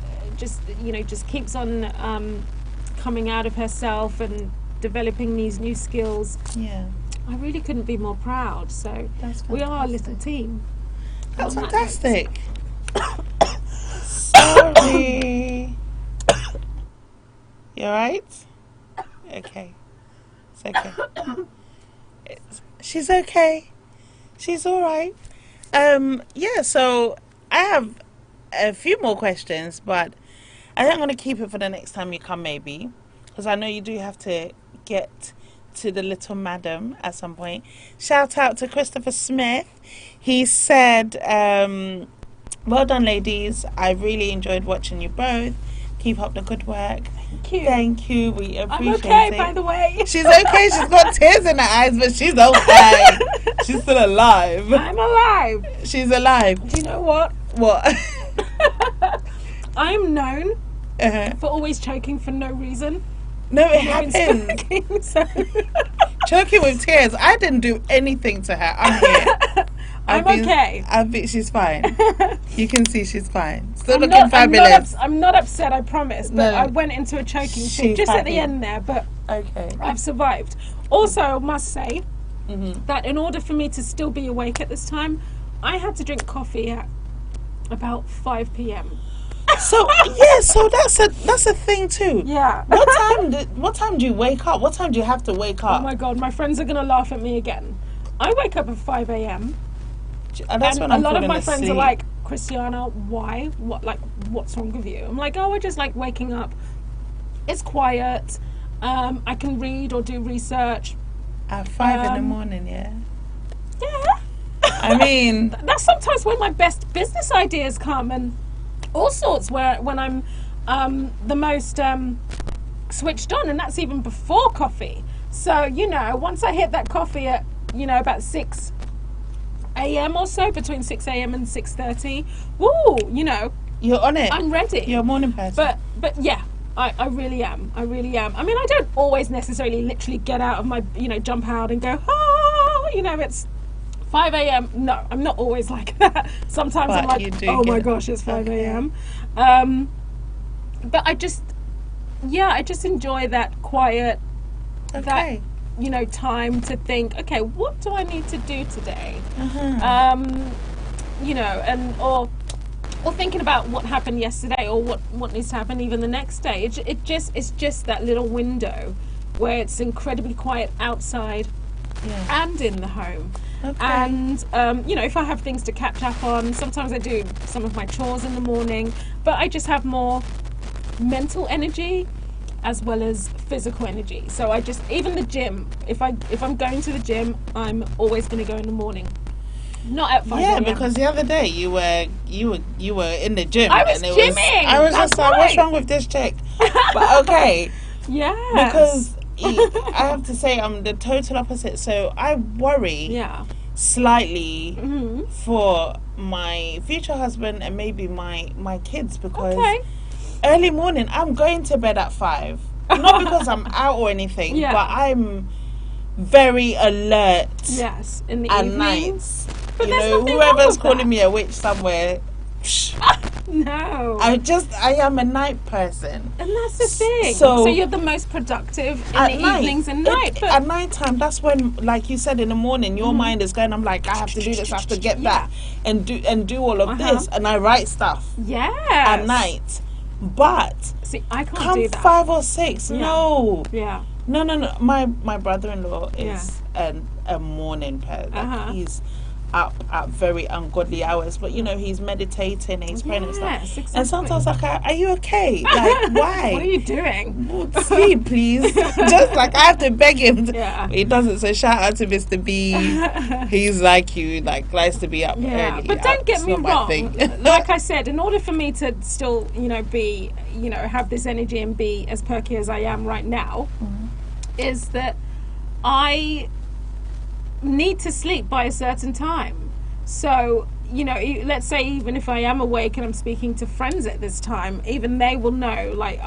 keeps on coming out of herself and developing these new skills. I really couldn't be more proud. So we are a little team. That's fantastic. Sorry. You alright? Okay. It's okay. She's okay. She's alright. So I have a few more questions, but I think I'm going to keep it for the next time you come, maybe. Because I know you do have to get to the little madam at some point. Shout out to Christopher Smith. He said, well done, ladies. I really enjoyed watching you both. Keep up the good work. Thank you. We appreciate I'm okay, it. by the way. She's okay. She's got tears in her eyes, but she's okay. She's still alive. I'm alive. She's alive. Do you know what? What? I'm known for always choking for no reason. No, it happens. Speaking, so. Choking with tears. I didn't do anything to her. I'm here. I'm okay. She's fine. You can see she's fine. Still looking fabulous. I'm not upset, I promise. But I went into a choking fit just at the end there. But okay, I've survived. Also, I must say that in order for me to still be awake at this time, I had to drink coffee at about 5 p.m. So that's a thing too. Yeah. What time do you wake up? What time do you have to wake up? Oh my God, my friends are gonna laugh at me again. I wake up at 5 a.m. And that's when a lot of my friends are like, Christiana, why? What's wrong with you? I'm like, I just like waking up. It's quiet. I can read or do research. At 5 in the morning, yeah. Yeah. I mean, that's sometimes when my best business ideas come and all sorts. When I'm the most switched on, and that's even before coffee. So once I hit that coffee at about 6 a.m. or so, between 6 a.m. and 6:30, woo, you're on it. I'm ready. You're a morning person. But yeah, I really am. I really am. I mean, I don't always necessarily literally get out of my, jump out and go, it's 5 a.m. No, I'm not always like that. Sometimes But I'm like, you do oh my get- gosh, it's 5 okay. a.m. But I just enjoy that quiet, Okay. time to think, okay, what do I need to do today? Uh-huh. Or thinking about what happened yesterday, or what needs to happen even the next day. It's just that little window where it's incredibly quiet outside Yeah. and in the home. Okay. And if I have things to catch up on, sometimes I do some of my chores in the morning, but I just have more mental energy as well as physical energy. So I just, even the gym, if I'm going to the gym, I'm always going to go in the morning, not at 5 Yeah, a.m. because the other day you were in the gym. I was and gymming, I was that's just like, what's right. wrong with this chick? But okay, Yes. because I have to say I'm the total opposite. So I worry Yeah. slightly Hmm. for my future husband and maybe my kids, because Okay. early morning I'm going to bed at 5. Not because I'm out or anything, Yeah. but I'm very alert Yes. In the at evenings. nights. But You there's know, nothing wrong whoever's with calling that. me a witch somewhere, psh, No. I am a night person. And that's the thing. So- So you're the most productive in At the night, evenings and night. But at night time, that's when, like you said, in the morning, your mind is going. I'm like, I have to do this, I have to get Yeah. that, and do all of Uh-huh. this, and I write stuff yes. at night. But See, I can't come do that. 5 or 6, Yeah. no. Yeah. No. My brother-in-law is a morning person. Uh-huh. He's up at very ungodly hours, but he's meditating, he's praying and stuff. Yes, exactly. And sometimes like, are you okay? Like, why? What are you doing? Sleep, please. Just like I have to beg him. Yeah. He doesn't. So shout out to Mr. B. He's like you, like likes to be up Yeah, early. but don't get It's me not my wrong. thing. Like I said, in order for me to still, be, have this energy and be as perky as I am right now, is that I need to sleep by a certain time. So, let's say even if I am awake and I'm speaking to friends at this time, even they will know, like,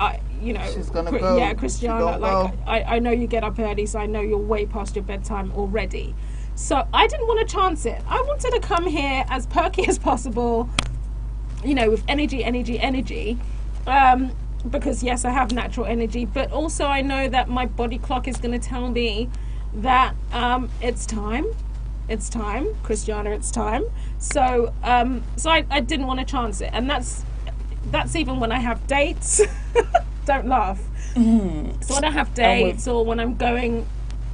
She's gonna go. Yeah, She Christiana, don't like, go. I know you get up early, so I know you're way past your bedtime already. So I didn't want to chance it. I wanted to come here as perky as possible, with energy. Because yes, I have natural energy, but also I know that my body clock is going to tell me that it's time, Christiana, it's time. So I didn't want to chance it, and that's even when I have dates. Don't laugh. So when I have dates or when I'm going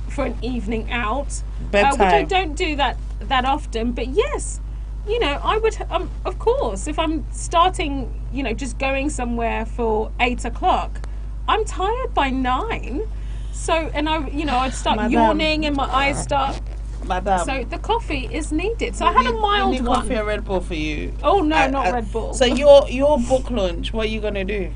for an evening out, which I Bedtime. don't do that often, but yes, I would, of course, if I'm starting, just going somewhere for 8 o'clock, I'm tired by 9. So, and I'd start Madame. yawning and my eyes start. Madam. So the coffee is needed. So I had a mild need one. coffee or Red Bull for you. Oh no, not Red Bull. So your book launch, what are you gonna do?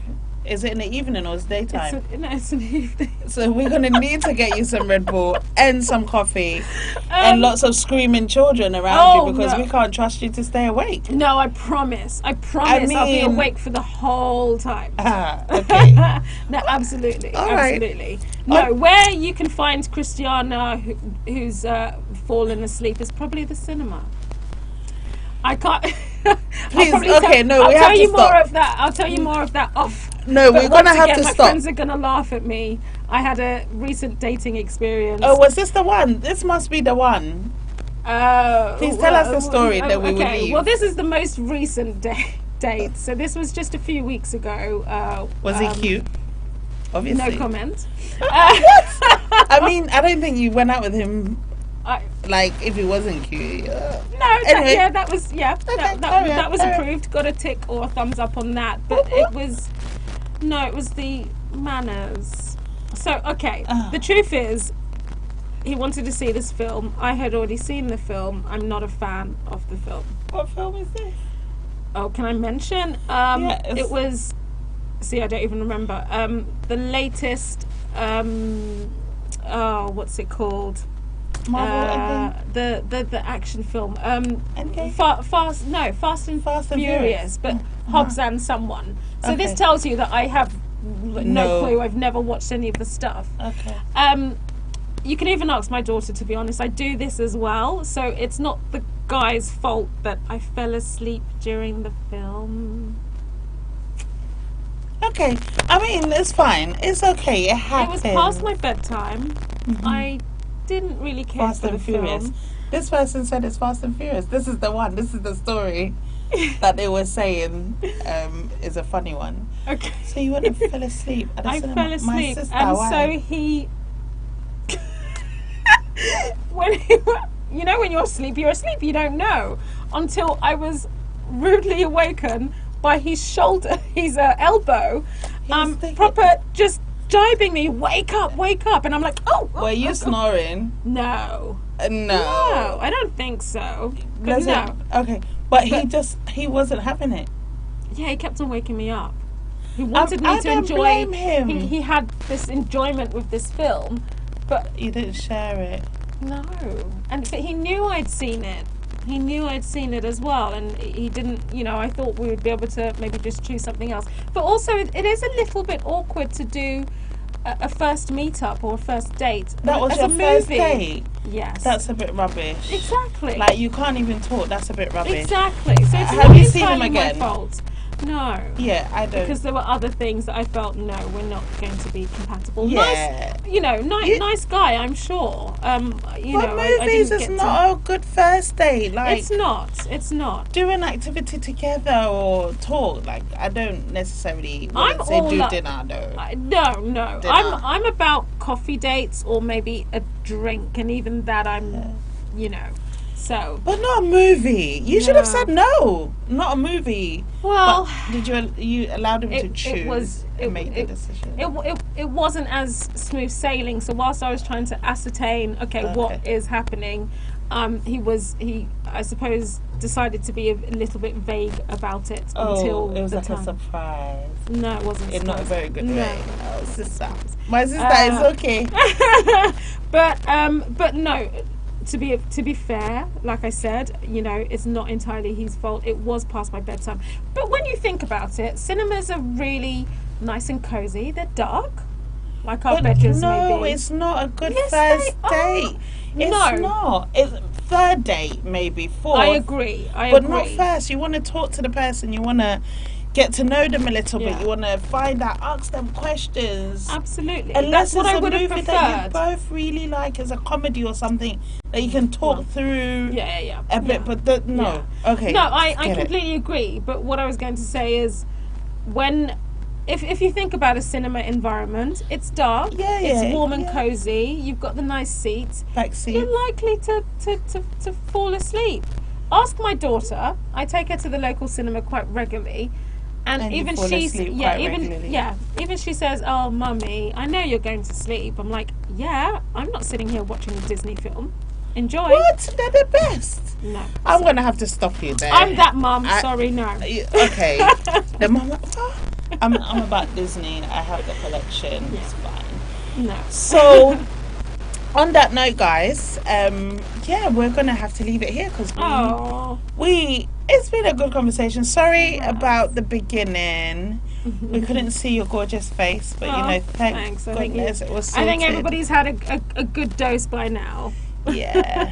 Is it in the evening or is it daytime? It's an evening. So we're gonna need to get you some Red Bull and some coffee and lots of screaming children around you because no. we can't trust you to stay awake. No, I promise. I'll be mean- awake for the whole time. Okay. No, absolutely, All right. absolutely. No, where you can find Christiana who's fallen asleep is probably the cinema. I can't. Please, we okay, have have to you more stop. of that. I'll tell you more of that off. No, But we're gonna once have again, to my stop. friends are gonna laugh at me. I had a recent dating experience. Oh, was this the one? This must be the one. Please tell us the story, then we will okay. leave. Well, this is the most recent date. So this was just a few weeks ago. Was he cute? Obviously. No comment. I mean, I don't think you went out with him I, like if he wasn't cute. no, Anyway. that was carry that on, was carry on. approved. Got a tick or a thumbs up on that. But it was the manners. So okay, the truth is, he wanted to see this film. I had already seen the film. I'm not a fan of the film. What film is this? Oh, can I mention? Yes. It was. See, I don't even remember. The latest. What's it called? Marvel The action film. Endgame? Fast and Fast and Furious, Furious. but Hobbs and someone. So this Okay. tells you that I have No. clue. I've never watched any of the stuff. Okay. You can even ask my daughter, to be honest. I do this as well, so it's not the guy's fault that I fell asleep during the film. Okay. I mean, it's fine. It's okay. It It happens. was past my bedtime. I didn't really care Fast for the and Furious. film. This person said it's Fast and Furious. This is the one. This is the story that they were saying is a funny one. Okay. So you went and fell asleep at the I cinema. fell My asleep, sister, and why? so he. when when you're asleep, you don't know until I was rudely awakened by his shoulder, his elbow, was thinking- proper just jibing me, wake up, and I'm like, oh. Were you snoring? No. No. I don't think so. But Listen, no. Okay. But he wasn't having it. Yeah, he kept on waking me up. He wanted me I to don't enjoy. blame him. He had this enjoyment with this film, but You didn't share it. no. But he knew I'd seen it. He knew I'd seen it as well, and he didn't. I thought we would be able to maybe just choose something else. But also, it is a little bit awkward to do a first meetup or a first date. That was as your a first movie. date. Yes. That's a bit rubbish. exactly. Like you can't even talk. That's a bit rubbish. Exactly. So it's Have not you seen him entirely my again? fault. No. Yeah, I don't. Because there were other things that I felt, no, we're not going to be compatible. Yeah. Nice, nice guy, I'm sure. But I movies didn't is get not a good first date. Like It's not. do an activity together or talk. Like I don't necessarily I'm say all do up- dinner though. No. Dinner. I'm about coffee dates or maybe a drink, and even that I'm, so. But not a movie. You should have No. said no. Not a movie. Well, But did you allowed him to it choose was- and it- make the decision? it wasn't as smooth sailing. So whilst I was trying to ascertain, what Okay. is happening, he I suppose decided to be a little bit vague about it until it was the like time. a surprise. No, it wasn't. In not a surprise. very good No. way. Oh, sister. My sister is okay. but no. To be fair, like I said, it's not entirely his fault. It was past my bedtime. But when you think about it, cinemas are really nice and cozy. They're dark, like our But bedrooms no, may be. it's not a good Yes, first they are. date. It's No. not. It's third date, maybe fourth. I agree. But not first. You want to talk to the person. You want to get to know them a little Yeah. bit. You want to find out, ask them questions. Absolutely. Unless That's what it's I a would have movie that you preferred. both really like, as a comedy or something that you can talk through Yeah. a bit. Yeah. But no, okay. No, I get it. completely agree. But what I was going to say is, if you think about a cinema environment, it's dark, Yeah, it's yeah, warm and yeah. cozy. You've got the nice seats. Backseat. You're likely to fall asleep. Ask my daughter. I take her to the local cinema quite regularly. And And you even fall she's asleep yeah, quite regularly. even she says, "Oh, mummy, I know you're going to sleep." I'm like, "Yeah, I'm not sitting here watching a Disney film. Enjoy." What? They're the best. No, I'm gonna have to stop you there. I'm that mum. I- Sorry, no. Okay. The mama. I'm about Disney. I have the collection. It's fine. No. So, on that note, guys, we're gonna have to leave it here because Oh. it's been a good conversation. Sorry Yes. about the beginning. We couldn't see your gorgeous face, but Oh, thank thanks. I think goodness it was I think sorted. everybody's had a good dose by now. Yeah.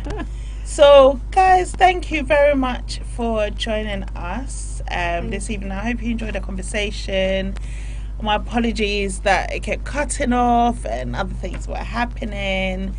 So, guys, thank you very much for joining us this evening. I hope you enjoyed the conversation. My apologies that it kept cutting off and other things were happening.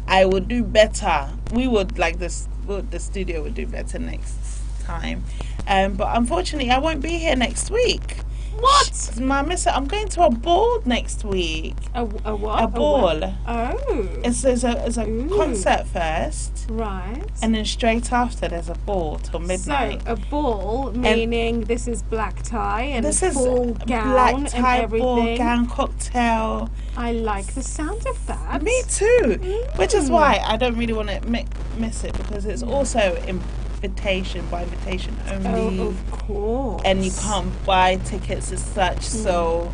I will do better. We would like this. The studio would do better next time. But unfortunately, I won't be here next week. What? My mister, I'm going to a ball next week. A what? A ball. Oh. It's a Ooh. concert first. Right. And then straight after, there's a ball till midnight. So a ball, meaning this is black tie and This is full gown black tie, and everything. ball gown, cocktail. I like the sound of that. Me too. Which is Mm. why I don't really want to miss it, because it's also invitation by invitation only, Oh, of course. and you can't buy tickets as such. So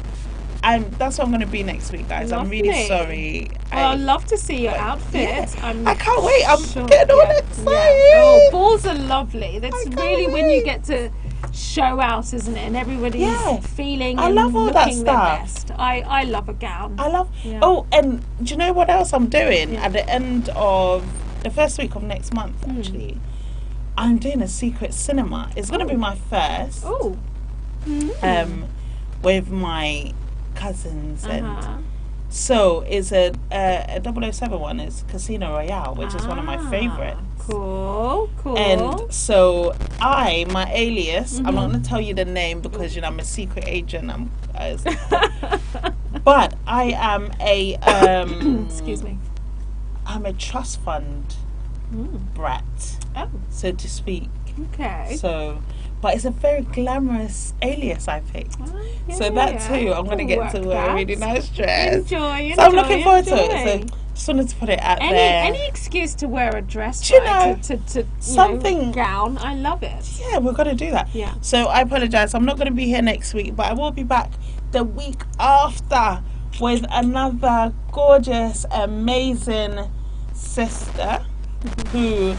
that's what I'm going to be next week, guys. I'm really Lovely. sorry. Well, I'd love to see your outfit. Yeah. I'm I can't wait. I'm sure- getting all yeah, excited. yeah. Oh, balls are lovely. That's I can't really when you wait. get to show out, isn't it? And everybody's Yeah. feeling I and love all that looking their stuff. best. I love a gown. I love. Yeah. Oh, and do you know what else I'm doing Yeah. at the end of the first week of next month? Actually, I'm doing a secret cinema. It's going to be my first. Oh. With my cousins and. Uh-huh. So it's a 007 one. It's Casino Royale, which is one of my favorites. Cool. And so my alias, I'm not going to tell you the name because, you know, I'm a secret agent. But I am a, Excuse me. I'm a trust fund brat, Oh, so to speak. okay. So, but it's a very glamorous alias I picked. So that too, I'm going to get to wear a really nice dress. Enjoy. So I'm looking forward to it. So just wanted to put it out there. Any excuse to wear a dress, Do you right, know, to something- gown. I love it. Yeah, we're going to do that. Yeah. So I apologise. I'm not going to be here next week, but I will be back the week after with another gorgeous, amazing sister who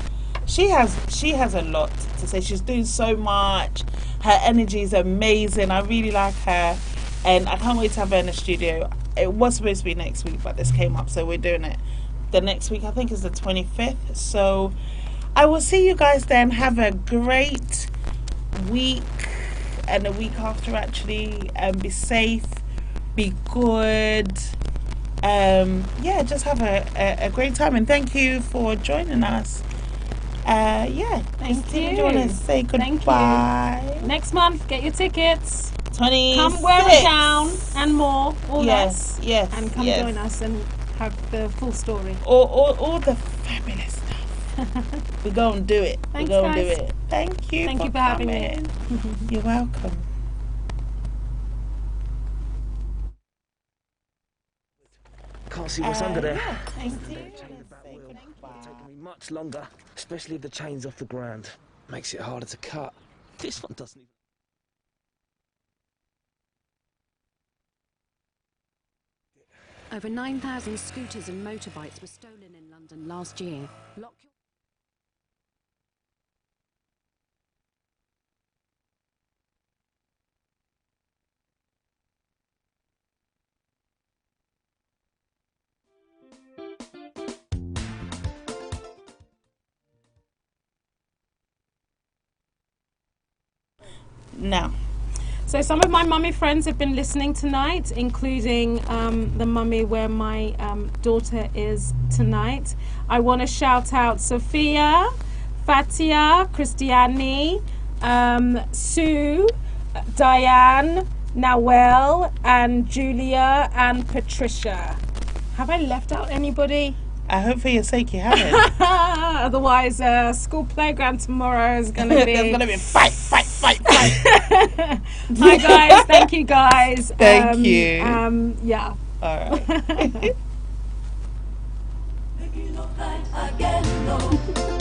she has a lot to say. She's doing so much. Her energy is amazing. I really like her, and I can't wait to have her in the studio. It was supposed to be next week, but this came up, so we're doing it the next week. I think it's the 25th. So I will see you guys then. Have a great week and the week after, actually, and be safe, be good. Yeah, just have a great time, and thank you for joining us. Thank Christina, you. do you want to say Thank you. goodbye? Next month, get your tickets. 26. Come wear a gown and more. All Yes, that. yes, And come yes. join us and have the full story. All the fabulous stuff. We're going to do it. Thanks, We're going to guys. do it. Thank you. Thank you for having me. coming. You're welcome. Can't see what's under there. Thank you. Taking me much longer, especially if the chain's off the ground. Makes it harder to cut. This one doesn't even... Over 9,000 scooters and motorbikes were stolen in London last year. Lock your Now, So some of my mummy friends have been listening tonight, including the mummy where my daughter is tonight. I want to shout out Sophia, Fatia, Christiane, Sue, Diane, Nawel, and Julia, and Patricia. Have I left out anybody? I hope for your sake you haven't. Otherwise, school playground tomorrow is going to be... There's going to be fight. Hi guys, thank you guys. Thank you. Yeah. All right. Make it look like again, no.